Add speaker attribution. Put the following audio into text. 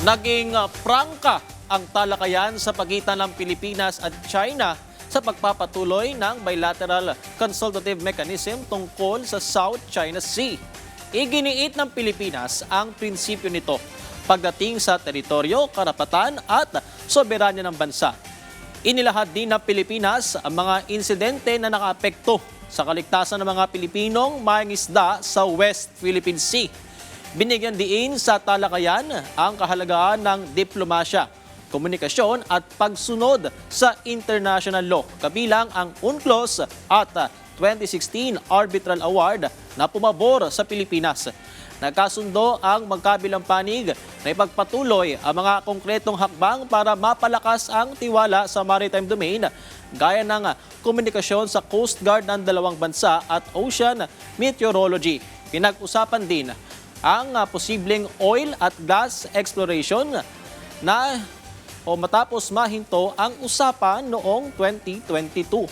Speaker 1: Naging prangka ang talakayan sa pagitan ng Pilipinas at China sa pagpapatuloy ng bilateral consultative mechanism tungkol sa South China Sea. Iginiit ng Pilipinas ang prinsipyo nito pagdating sa teritoryo, karapatan at soberanya ng bansa. Inilahad din ng Pilipinas ang mga insidente na nakaapekto sa kaligtasan ng mga Pilipinong mangingisda sa West Philippine Sea. Binigyan diin sa talakayan ang kahalagahan ng diplomasya, komunikasyon at pagsunod sa international law, kabilang ang UNCLOS at 2016 Arbitral Award na pumabor sa Pilipinas. Nagkasundo ang magkabilang panig na ipagpatuloy ang mga konkretong hakbang para mapalakas ang tiwala sa maritime domain, gaya ng komunikasyon sa Coast Guard ng dalawang bansa at Ocean Meteorology. Pinag-usapan din ang posibleng oil at gas exploration na matapos mahinto ang usapan noong 2022.